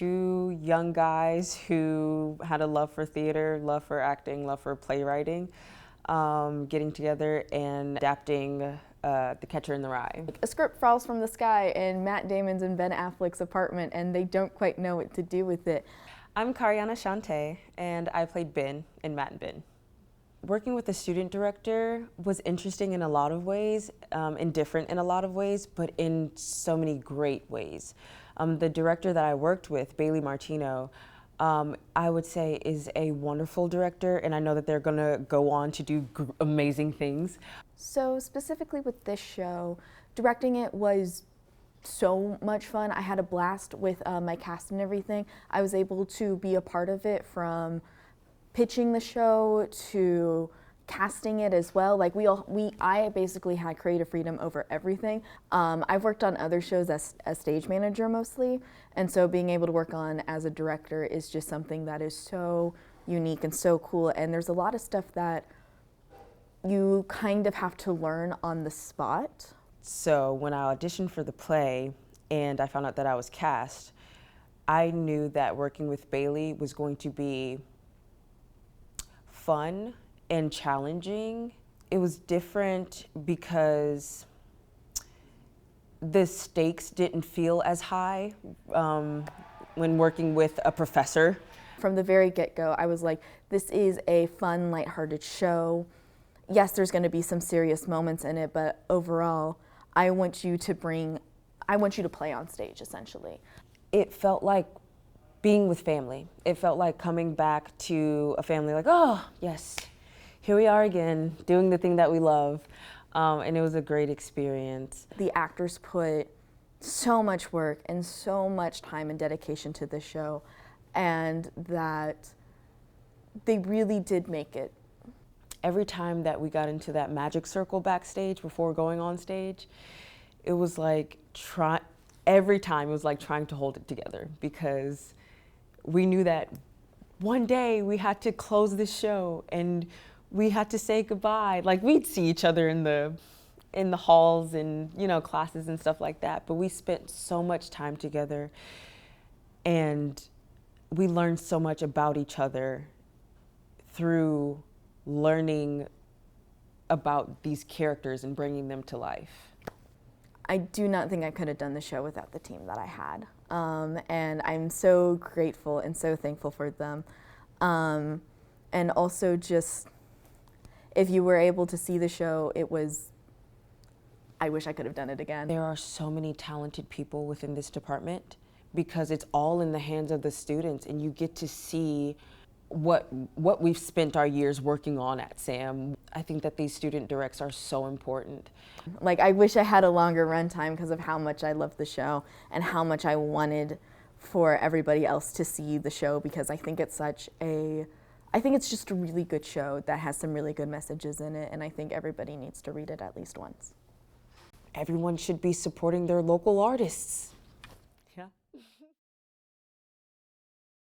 Two young guys who had a love for theater, love for acting, love for playwriting, getting together and adapting The Catcher in the Rye. A script falls from the sky in Matt Damon's and Ben Affleck's apartment, and they don't quite know what to do with it. I'm Kariyana Chanté, and I played Ben in Matt and Ben. Working with the student director was interesting in a lot of ways, and different in a lot of ways, but in so many great ways. The director that I worked with, Bailey Martino, I would say is a wonderful director, and I know that they're gonna go on to do amazing things. So specifically with this show, directing it was so much fun. I had a blast with my cast and everything. I was able to be a part of it from pitching the show to casting it as well. Like I basically had creative freedom over everything. I've worked on other shows as a stage manager mostly, and so being able to work on as a director is just something that is so unique and so cool. And there's a lot of stuff that you kind of have to learn on the spot. So when I auditioned for the play and I found out that I was cast, I knew that working with Bailey was going to be fun and challenging. It was different because the stakes didn't feel as high when working with a professor. From the very get-go, I was like, this is a fun, lighthearted show. Yes, there's going to be some serious moments in it, but overall, I want you to play on stage, essentially. It felt like being with family. It felt like coming back to a family, like, oh, yes, here we are again, doing the thing that we love. And it was a great experience. The actors put so much work and so much time and dedication to the show, and that they really did make it. Every time that we got into that magic circle backstage before going on stage, it was like every time it was like trying to hold it together, because we knew that one day we had to close this show and we had to say goodbye. Like, we'd see each other in the halls and, you know, classes and stuff like that, but we spent so much time together and we learned so much about each other through learning about these characters and bringing them to life. I do not think I could have done the show without the team that I had. And I'm so grateful and so thankful for them. And also just, if you were able to see the show, I wish I could have done it again. There are so many talented people within this department because it's all in the hands of the students, and you get to see what we've spent our years working on at SAM. I think that these student directs are so important. Like, I wish I had a longer run time because of how much I loved the show and how much I wanted for everybody else to see the show, because I think it's just a really good show that has some really good messages in it, and I think everybody needs to read it at least once. Everyone should be supporting their local artists.